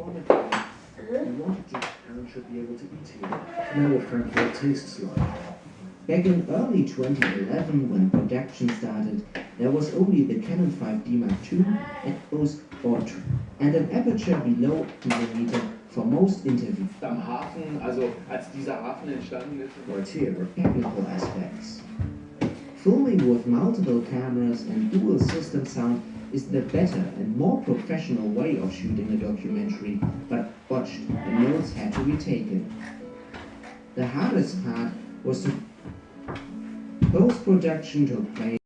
Canon wanted Canon should be able to eat here, to know what Frankfurt tastes like. Back in early 2011, when production started, there was only the Canon 5D Mark II and an aperture below millimeter for most interviews. Am Hafen, also als dieser Hafen entstanden ist. Right here, Technical aspects. Filming with multiple cameras and dual system sound is the better and more professional way of shooting a documentary, but botched and notes had to be taken. The hardest part was to post-production took place